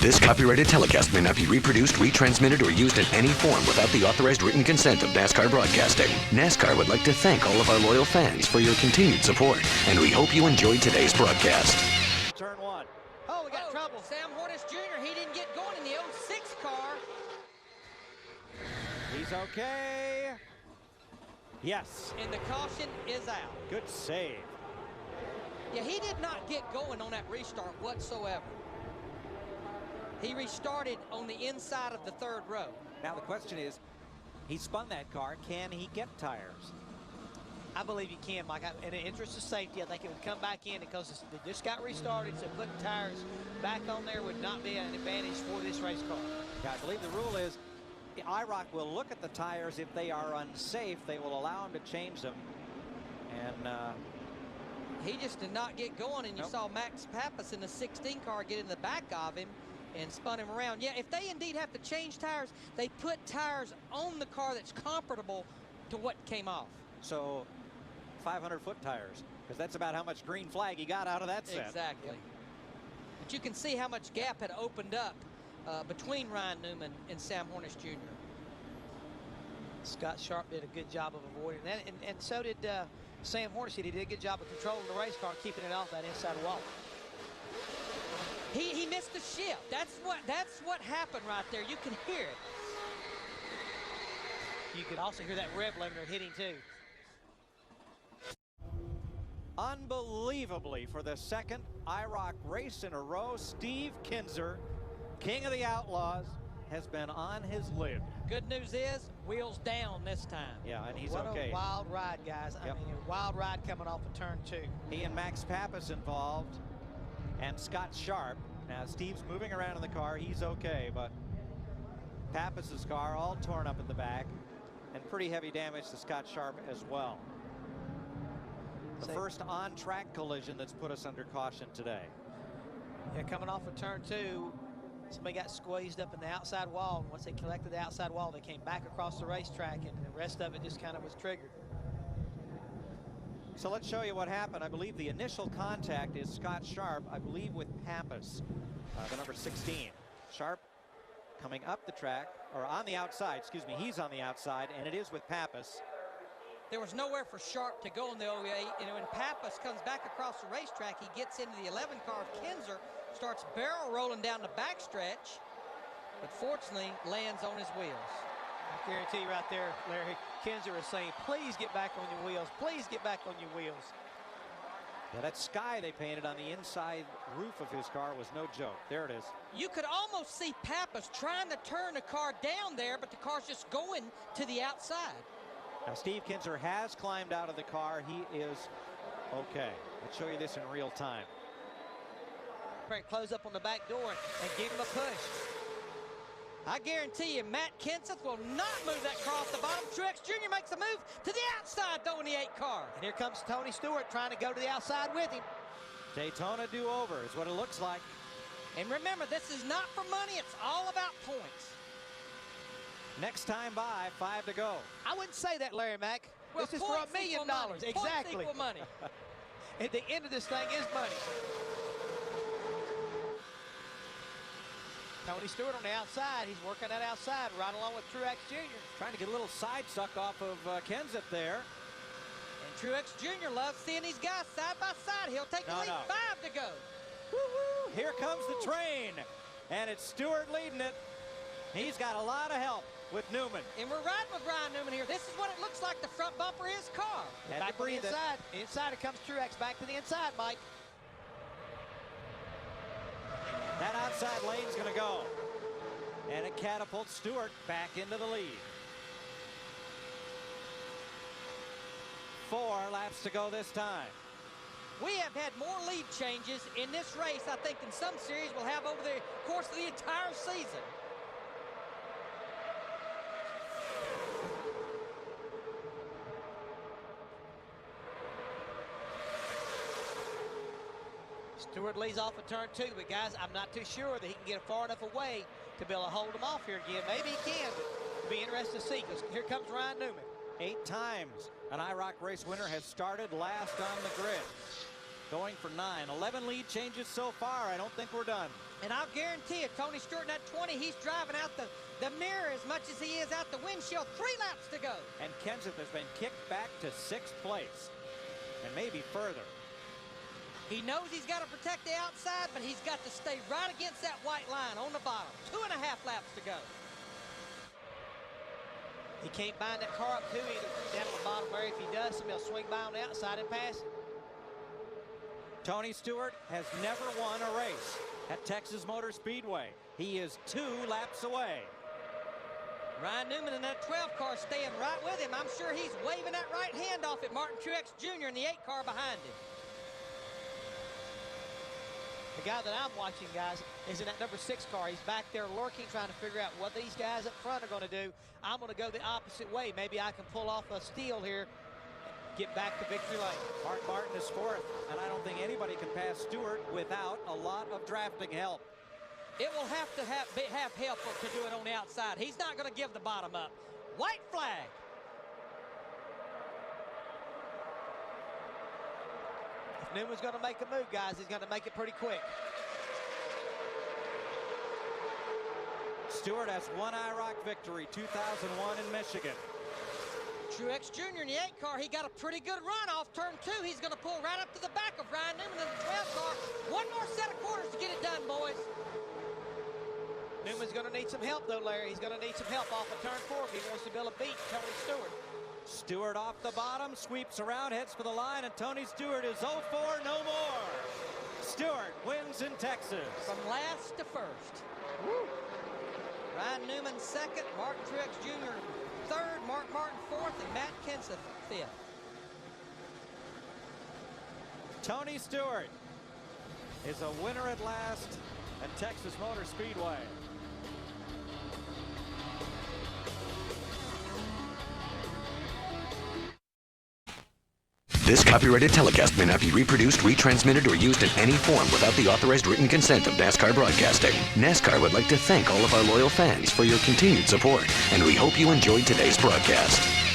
This copyrighted telecast may not be reproduced, retransmitted, or used in any form without the authorized written consent of NASCAR Broadcasting. NASCAR would like to thank all of our loyal fans for your continued support, and we hope you enjoyed today's broadcast. Turn one. Oh, we got trouble. Sam Hornish Jr., he didn't get going in the 06 car. He's okay. Yes. And the caution is out. Good save. Yeah, he did not get going on that restart whatsoever. He restarted on the inside of the third row. Now the question is, he spun that car. Can he get tires? I believe he can, Mike. In the interest of safety, I think it would come back in because they just got restarted, so putting tires back on there would not be an advantage for this race car. Yeah, I believe the rule is IROC will look at the tires. If they are unsafe, they will allow him to change them. And he just did not get going, and you saw Max Pappas in the 16 car get in the back of him and spun him around. Yeah, if they indeed have to change tires, they put tires on the car that's comparable to what came off. So 500-foot tires, because that's about how much green flag he got out of that set. Exactly. Yep. But you can see how much gap had opened up between Ryan Newman and Sam Hornish Jr. Scott Sharp did a good job of avoiding that, and so did Sam Hornish. He did a good job of controlling the race car, keeping it off that inside wall. He missed the shift. That's what happened right there. You can hear it. You could also hear that rev limiter hitting too. Unbelievably, for the second IROC race in a row, Steve Kinser, King of the Outlaws, has been on his lid. Good news is, wheels down this time. Yeah, and he's what okay. What a wild ride, guys. I mean, a wild ride coming off of turn two. He and Max Pappas involved, and Scott Sharp. Now, Steve's moving around in the car. He's okay, but Pappas's car all torn up in the back, and pretty heavy damage to Scott Sharp as well. The first on-track collision that's put us under caution today. Yeah, coming off of turn two, somebody got squeezed up in the outside wall, and once they collected the outside wall, they came back across the racetrack, and the rest of it just kind of was triggered. So let's show you what happened. I believe the initial contact is Scott Sharp, I believe with Pappas, the number 16. Sharp coming up the track, or on the outside, excuse me, he's on the outside, and it is with Pappas. There was nowhere for Sharp to go in the 08, and when Pappas comes back across the racetrack, he gets into the 11 car of Kinser, starts barrel rolling down the backstretch, but fortunately lands on his wheels. I guarantee you right there, Larry, Kinser is saying, please get back on your wheels. Please get back on your wheels. Yeah, that sky they painted on the inside roof of his car was no joke. There it is. You could almost see Pappas trying to turn the car down there, but the car's just going to the outside. Now, Steve Kinser has climbed out of the car. He is okay. Let's show you this in real time. Close up on the back door and give him a push. I guarantee you, Matt Kenseth will not move that car off the bottom. Truex Jr. makes a move to the outside, though, in the 8 car. And here comes Tony Stewart trying to go to the outside with him. Daytona do-over is what it looks like. And remember, this is not for money. It's all about points. Next time by, 5 to go. I wouldn't say that, Larry Mack. Well, this is for $1 million. Exactly. Points equal money. At the end of this thing is money. Tony Stewart on the outside. He's working that outside right along with Truex Jr. Trying to get a little side suck off of Kenseth there. And Truex Jr. loves seeing these guys side by side. He'll take the lead. 5 to go. Woo-hoo. Here comes the train. And it's Stewart leading it. He's got a lot of help with Newman. And we're riding with Ryan Newman here. This is what it looks like, the front bumper of his car. Back on the inside. Inside it comes Truex. Back to the inside, Mike. That outside lane's going to go. And it catapults Stewart back into the lead. 4 laps to go this time. We have had more lead changes in this race, I think, than some series will have over the course of the entire season. Stewart leads off of turn 2, but guys, I'm not too sure that he can get far enough away to be able to hold him off here again. Maybe he can, but it'll be interesting to see, because here comes Ryan Newman. 8 times an IROC race winner has started last on the grid. Going for 9. 11 lead changes so far. I don't think we're done. And I'll guarantee you, Tony Stewart in that 20, he's driving out the mirror as much as he is out the windshield. 3 laps to go. And Kenseth has been kicked back to 6th place, and maybe further. He knows he's got to protect the outside, but he's got to stay right against that white line on the bottom. 2.5 laps to go. He can't bind that car up too either down at the bottom where if he does, somebody will swing by on the outside and pass him. Tony Stewart has never won a race at Texas Motor Speedway. He is 2 laps away. Ryan Newman in that 12 car staying right with him. I'm sure he's waving that right hand off at Martin Truex Jr. in the 8 car behind him. The guy that I'm watching, guys, is in that number 6 car. He's back there lurking, trying to figure out what these guys up front are going to do. I'm going to go the opposite way. Maybe I can pull off a steal here, get back to victory lane. Mark Martin is 4th, and I don't think anybody can pass Stewart without a lot of drafting help. It will have to have help to do it on the outside. He's not going to give the bottom up. White flag. If Newman's going to make a move, guys, he's going to make it pretty quick. Stewart has one IROC victory, 2001 in Michigan. Truex Jr. in the 8 car, he got a pretty good run off turn 2. He's going to pull right up to the back of Ryan Newman in the 12 car. One more set of quarters to get it done, boys. Newman's going to need some help, though, Larry. He's going to need some help off of turn 4 if he wants to be able to beat Tony Stewart. Stewart off the bottom, sweeps around, heads for the line, and Tony Stewart is 0-4, no more. Stewart wins in Texas. From last to first. Woo. Ryan Newman 2nd, Martin Truex Jr. 3rd, Mark Martin 4th, and Matt Kenseth 5th. Tony Stewart is a winner at last at Texas Motor Speedway. This copyrighted telecast may not be reproduced, retransmitted, or used in any form without the authorized written consent of NASCAR Broadcasting. NASCAR would like to thank all of our loyal fans for your continued support, and we hope you enjoyed today's broadcast.